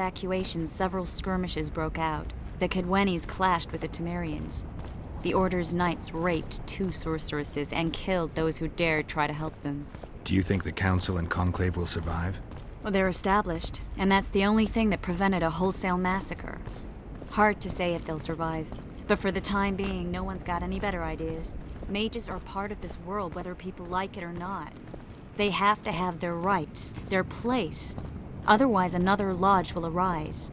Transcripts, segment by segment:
evacuation, several skirmishes broke out. The Kedwenis clashed with the Temerians. The Order's knights raped 2 sorceresses and killed those who dared try to help them. Do you think the Council and Conclave will survive? Well, they're established, and that's the only thing that prevented a wholesale massacre. Hard to say if they'll survive. But for the time being, no one's got any better ideas. Mages are part of this world, whether people like it or not. They have to have their rights, their place. Otherwise, another lodge will arise.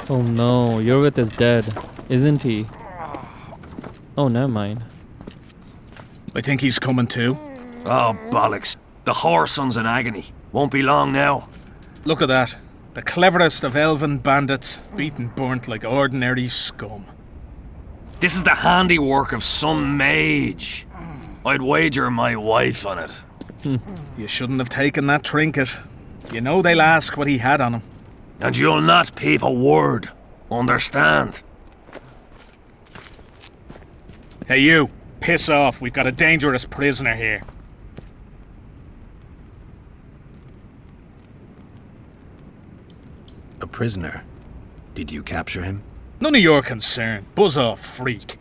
Oh no, Yorvith is dead, isn't he? Oh, never mind. I think he's coming too. Oh, bollocks. The Whoreson's in agony. Won't be long now. Look at that. The cleverest of elven bandits, beaten burnt like ordinary scum. This is the handiwork of some mage. I'd wager my wife on it. You shouldn't have taken that trinket. You know they'll ask what he had on him. And you'll not peep a word. Understand? Hey you, piss off. We've got a dangerous prisoner here. A prisoner? Did you capture him? None of your concern. Buzz off, freak.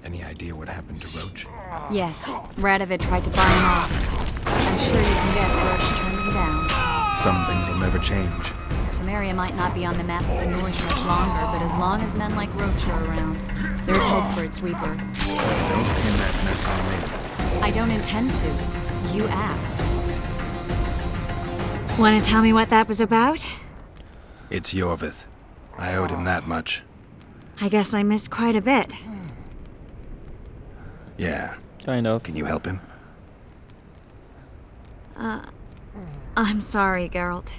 Any idea what happened to Roach? Yes, Radovid tried to buy him off. I'm sure you can guess Roach turned him down. Some things will never change. Temeria might not be on the map of the North much longer, but as long as men like Roach are around, there's hope for its sweeper. Don't pin that mess on me. I don't intend to. You asked. Want to tell me what that was about? It's Yorvith. I owed him that much. I guess I missed quite a bit. Yeah. Kind of. Can you help him? I'm sorry, Geralt.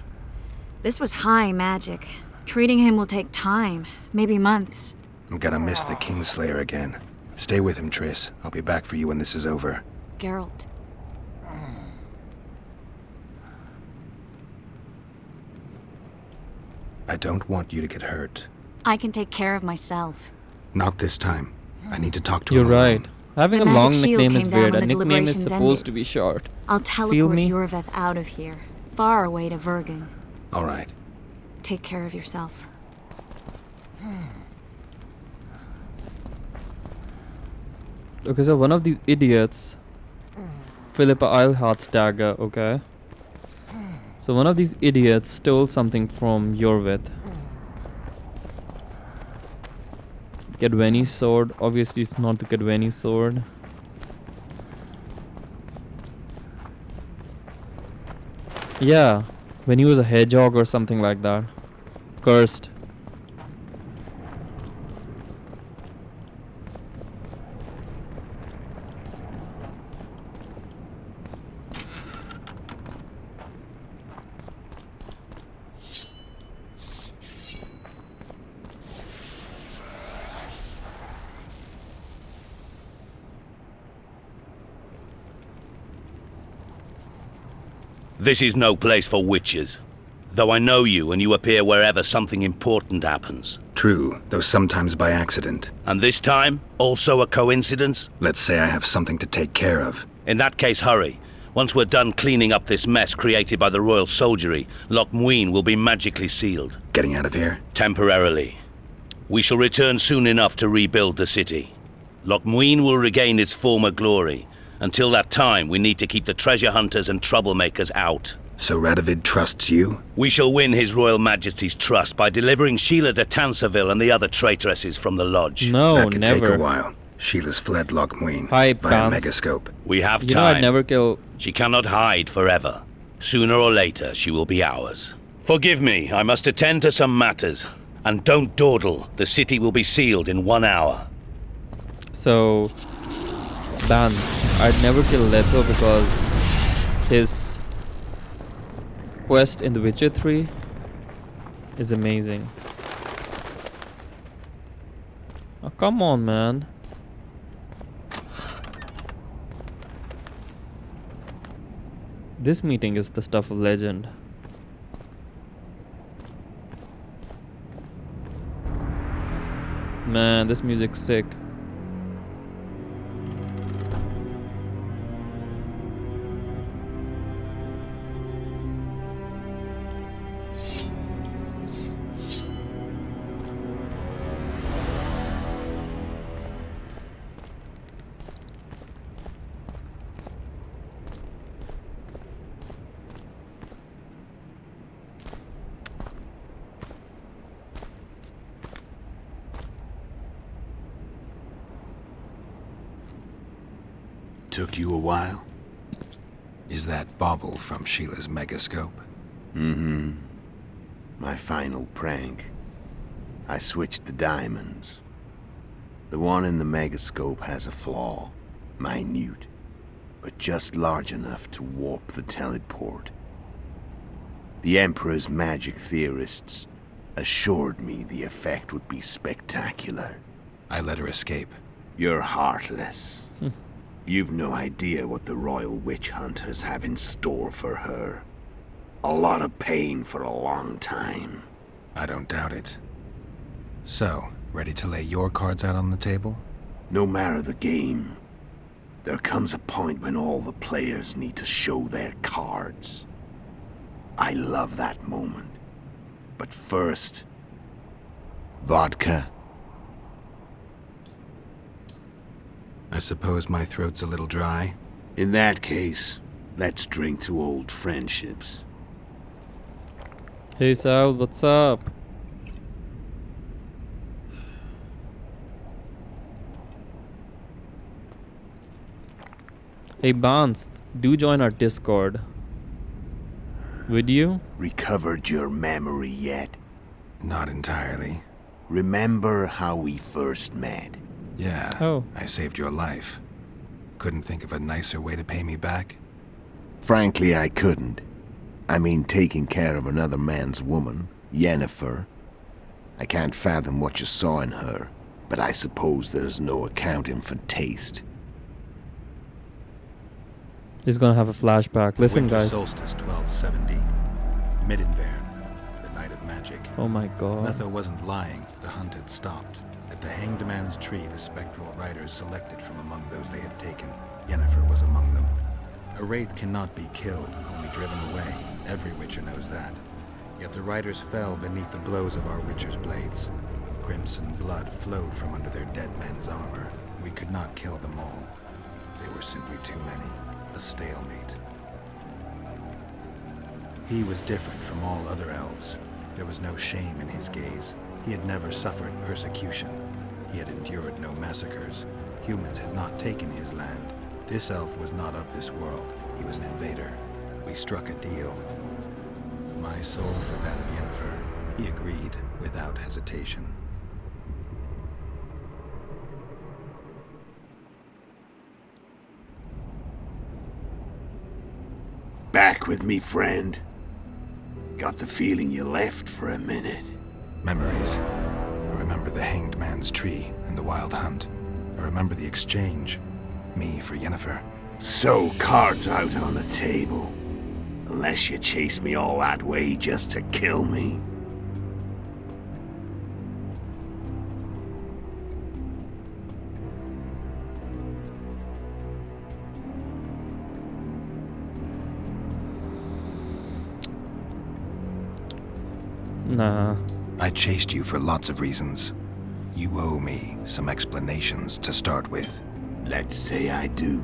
This was high magic. Treating him will take time, maybe months. I'm gonna miss the Kingslayer again. Stay with him, Triss. I'll be back for you when this is over. Geralt. I don't want you to get hurt. I can take care of myself. Not this time. I need to talk to You're him alone. right. Having The a long magic shield nickname is came down weird. when A the nickname is deliberations supposed ended. to be short. I'll teleport me? Yorvith out of here, far away to Vergen. All right. Take care of yourself. Okay, so one of these idiots, Philippa Eilhart's dagger, okay? So one of these idiots stole something from Yorvith. Kedweni's sword. Obviously it's not the Kedweni sword. Yeah, when he was a hedgehog or something like that. Cursed. This is no place for witches. Though I know you and you appear wherever something important happens. True, though sometimes by accident. And this time, also a coincidence? Let's say I have something to take care of. In that case, hurry. Once we're done cleaning up this mess created by the royal soldiery, Loch Muin will be magically sealed. Getting out of here? Temporarily. We shall return soon enough to rebuild the city. Loch Muin will regain its former glory. Until that time, we need to keep the treasure hunters and troublemakers out. So Radovid trusts you? We shall win His Royal Majesty's trust by delivering Sheila de Tansarville and the other traitresses from the lodge. No, That could take never. a while. Sheila's fled Loch Muin Hi, via Bans. Megascope. We have You know I'd time. never kill. She cannot hide forever. Sooner or later, she will be ours. Forgive me, I must attend to some matters. And don't dawdle. The city will be sealed in 1 hour. So, Ban. I'd never kill Leto because his quest in The Witcher 3 is amazing. Oh, come on, man. This meeting is the stuff of legend. Man, this music's sick. Took you a while? Is that bauble from Sheila's megascope? Mm-hmm. My final prank. I switched the diamonds. The one in the megascope has a flaw. Minute. But just large enough to warp the teleport. The Emperor's magic theorists assured me the effect would be spectacular. I let her escape. You're heartless. You've no idea what the Royal Witch Hunters have in store for her. A lot of pain for a long time. I don't doubt it. So, ready to lay your cards out on the table? No matter the game, there comes a point when all the players need to show their cards. I love that moment. But first, vodka. I suppose my throat's a little dry. In that case, let's drink to old friendships. Hey Sal, what's up? Hey Barnes, do join our Discord. Would you? Recovered your memory yet? Not entirely. Remember how we first met? Yeah, Oh. I saved your life. Couldn't think of a nicer way to pay me back? Frankly, I couldn't. I mean, taking care of another man's woman, Yennefer. I can't fathom what you saw in her, but I suppose there's no accounting for taste. He's gonna have a flashback. Listen, Winter guys. Solstice 1270. Midinvern, the night of magic. Oh my god. Letho wasn't lying. The hunt had stopped. At the Hanged Man's Tree, the spectral riders selected from among those they had taken. Yennefer was among them. A wraith cannot be killed, only driven away. Every Witcher knows that. Yet the riders fell beneath the blows of our Witcher's blades. Crimson blood flowed from under their dead men's armor. We could not kill them all. They were simply too many. A stalemate. He was different from all other elves. There was no shame in his gaze. He had never suffered persecution. He had endured no massacres. Humans had not taken his land. This elf was not of this world. He was an invader. We struck a deal. My soul for that of Yennefer. He agreed without hesitation. Back with me, friend. Got the feeling you left for a minute. Memories. I remember the Hanged Man's Tree and the Wild Hunt. I remember the exchange. Me for Yennefer. So, cards out on the table. Unless you chase me all that way just to kill me. Nah. I chased you for lots of reasons. You owe me some explanations to start with. Let's say I do.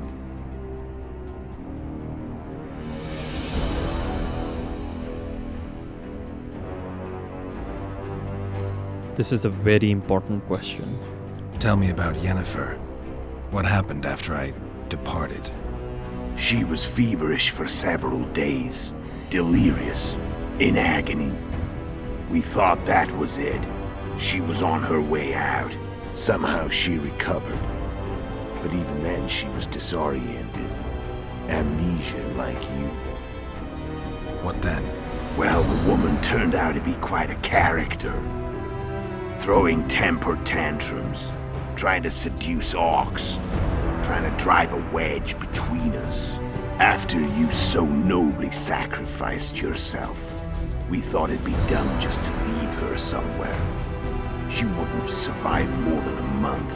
This is a very important question. Tell me about Yennefer. What happened after I departed? She was feverish for several days. Delirious. In agony. We thought that was it. She was on her way out. Somehow she recovered. But even then she was disoriented. Amnesia like you. What then? Well, the woman turned out to be quite a character. Throwing temper tantrums. Trying to seduce orcs. Trying to drive a wedge between us. After you so nobly sacrificed yourself, we thought it'd be dumb just to leave her somewhere. she wouldn't have survived more than a month.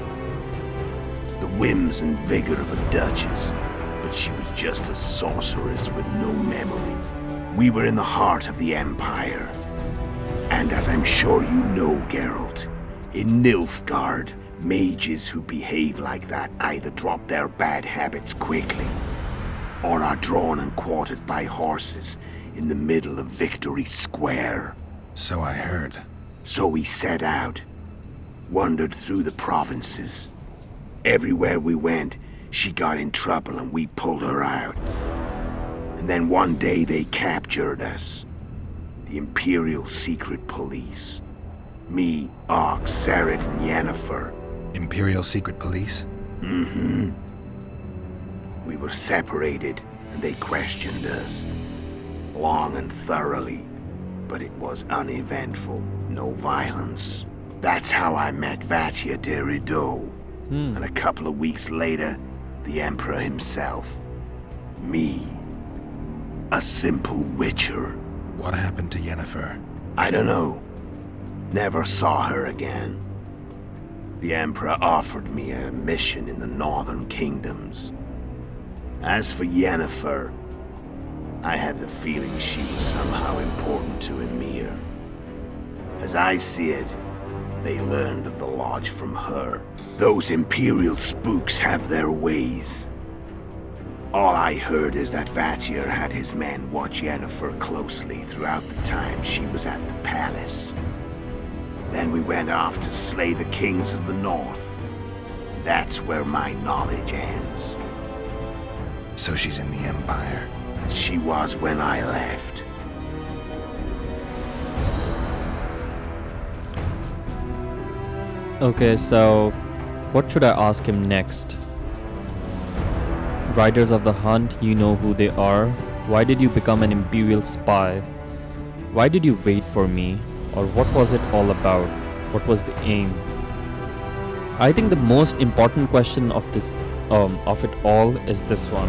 The whims and vigor of a duchess, but she was just a sorceress with no memory. We were in the heart of the Empire. And as I'm sure you know, Geralt, in Nilfgaard, mages who behave like that either drop their bad habits quickly, or are drawn and quartered by horses in the middle of Victory Square. So I heard. So we set out, wandered through the provinces. Everywhere we went, she got in trouble and we pulled her out. And then one day they captured us. The Imperial Secret Police. Me, Ox, Sarah, and Yennefer. Imperial Secret Police? Mm-hmm. We were separated and they questioned us. Long and thoroughly. But it was uneventful. No violence. That's how I met Vatia de Rideau. And a couple of weeks later, the Emperor himself. Me. A simple witcher. What happened to Yennefer? I don't know. Never saw her again. The Emperor offered me a mission in the northern kingdoms. As for Yennefer, I had the feeling she was somehow important to Emir. As I see it, they learned of the Lodge from her. Those Imperial spooks have their ways. All I heard is that Vatir had his men watch Yennefer closely throughout the time she was at the palace. Then we went off to slay the kings of the north. That's where my knowledge ends. So she's in the Empire. She was when I left. Okay, so what should I ask him next? Riders of the Hunt, you know who they are. Why did you become an Imperial spy? Why did you wait for me? Or what was it all about? What was the aim? I think the most important question of it all is this one.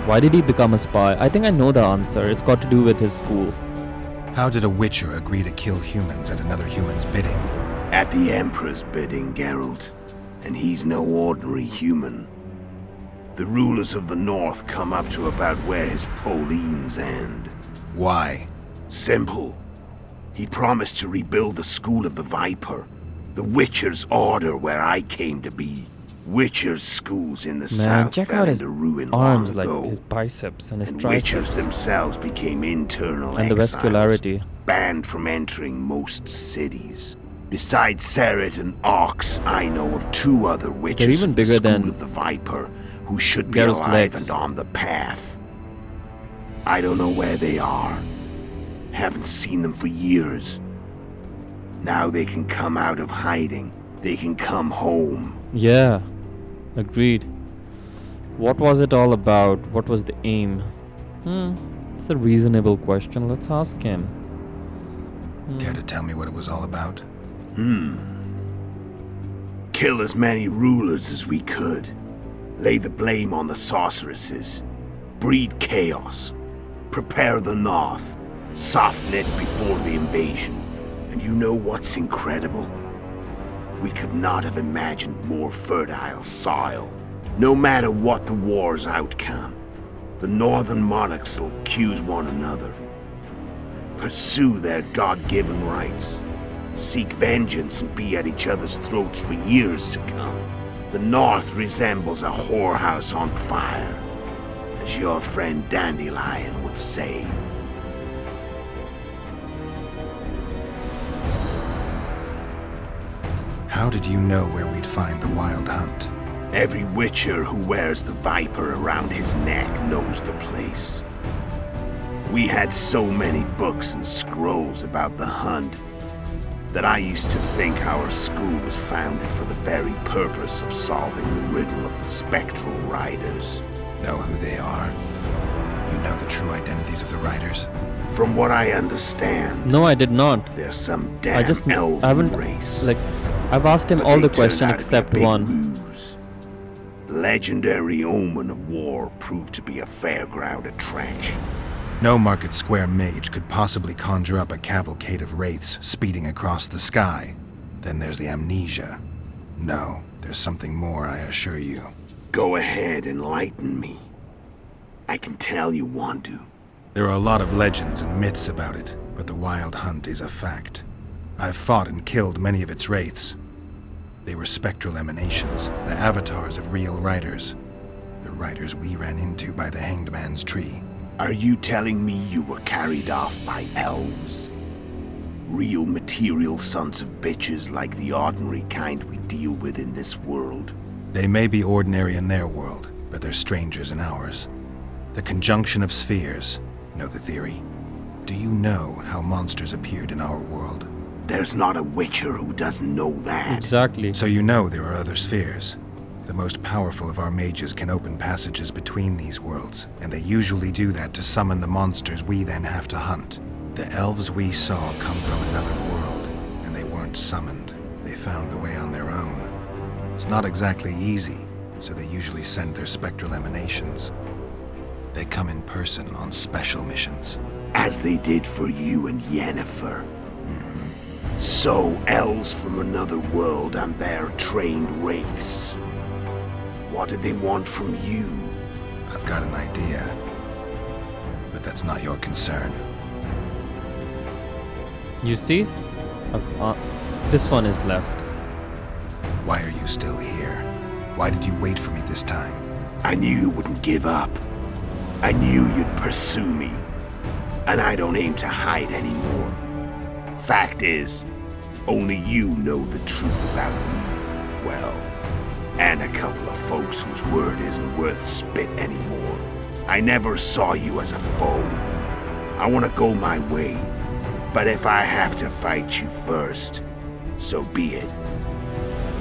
Why did he become a spy? I think I know the answer. It's got to do with his school. How did a witcher agree to kill humans at another human's bidding? At the Emperor's bidding, Geralt. And he's no ordinary human. The rulers of the North come up to about where his Pauline's end. Why? Simple. He promised to rebuild the School of the Viper, the Witcher's Order where I came to be. Witcher's schools in the Man, south check fell out his into ruin arms, long like ago, his biceps and his and Witchers triceps. themselves became internal And the exiles, vascularity. banned from entering most cities. Besides Seret and Ox, I know of 2 other Witchers even of the bigger School than of the Viper who should be Geralt's alive legs. and on the path. I don't know where they are. Haven't seen them for years. Now they can come out of hiding. They can come home. Yeah, agreed. What was it all about? What was the aim? It's a reasonable question. Let's ask him. Care to tell me what it was all about? Kill as many rulers as we could. Lay the blame on the sorceresses. Breed chaos. Prepare the North. Soften it before the invasion. And you know what's incredible? We could not have imagined more fertile soil. No matter what the war's outcome, the northern monarchs will accuse one another. Pursue their God-given rights. Seek vengeance and be at each other's throats for years to come. The North resembles a whorehouse on fire, as your friend Dandelion would say. How did you know where we'd find the Wild Hunt? Every Witcher who wears the Viper around his neck knows the place. We had so many books and scrolls about the hunt that I used to think our school was founded for the very purpose of solving the riddle of the spectral riders. Know who they are? You know the true identities of the riders? From what I understand, No, I did not. they're some I damn just elven I haven't race. I've asked him But all they the turned questions out to be a except big one. ruse. The legendary omen of war proved to be a fairground attraction. No Market Square mage could possibly conjure up a cavalcade of wraiths speeding across the sky. Then there's the amnesia. No, there's something more, I assure you. Go ahead, enlighten me. I can tell you want to. There are a lot of legends and myths about it, but the Wild Hunt is a fact. I've fought and killed many of its wraiths. They were spectral emanations, the avatars of real riders. The riders we ran into by the Hanged Man's Tree. Are you telling me you were carried off by elves? Real material sons of bitches like the ordinary kind we deal with in this world? They may be ordinary in their world, but they're strangers in ours. The conjunction of spheres. Know the theory? Do you know how monsters appeared in our world? There's not a witcher who doesn't know that. Exactly. So you know there are other spheres. The most powerful of our mages can open passages between these worlds, and they usually do that to summon the monsters we then have to hunt. The elves we saw come from another world, and they weren't summoned. They found the way on their own. It's not exactly easy, so they usually send their spectral emanations. They come in person on special missions. As they did for you and Yennefer. So, elves from another world and their trained wraiths. What did they want from you? I've got an idea, but that's not your concern. You see? This one is left. Why are you still here? Why did you wait for me this time? I knew you wouldn't give up. I knew you'd pursue me. And I don't aim to hide anymore. Fact is, only you know the truth about me. Well, and a couple of folks whose word isn't worth spit anymore. I never saw you as a foe. I want to go my way. But if I have to fight you first, so be it.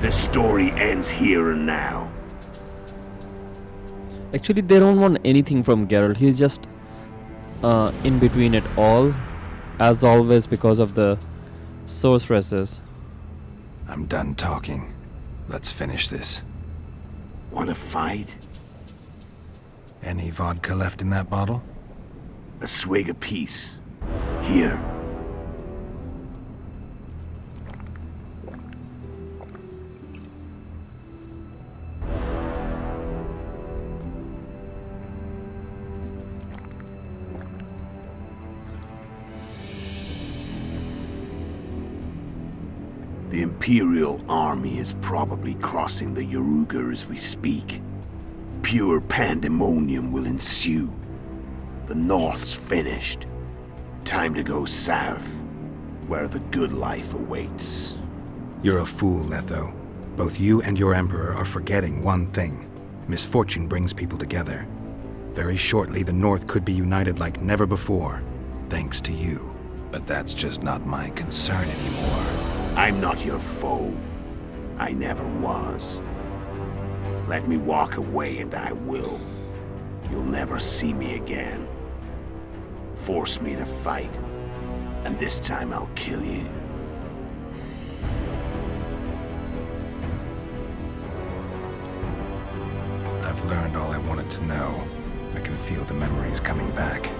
The story ends here and now. Actually, they don't want anything from Geralt. He's just in between it all, as always, because of the sorceresses. I'm done talking. Let's finish this. Want to fight? Any vodka left in that bottle? A swig apiece. Here. The Imperial army is probably crossing the Yaruga as we speak. Pure pandemonium will ensue. The North's finished. Time to go south, where the good life awaits. You're a fool, Letho. Both you and your Emperor are forgetting one thing. Misfortune brings people together. Very shortly, the North could be united like never before, thanks to you. But that's just not my concern anymore. I'm not your foe. I never was. Let me walk away and I will. You'll never see me again. Force me to fight, and this time I'll kill you. I've learned all I wanted to know. I can feel the memories coming back.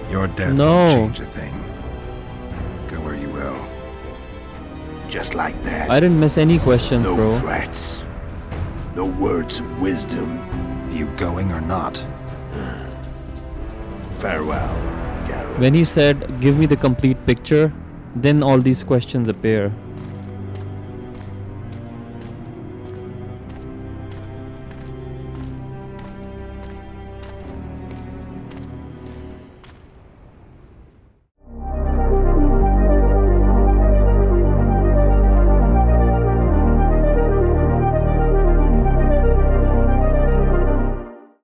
Your death No. won't change a thing. Go where you will. Just like that. I didn't miss any questions, No bro. threats. No words of wisdom. You going or not? Farewell, Geralt. When he said, give me the complete picture, then all these questions appear.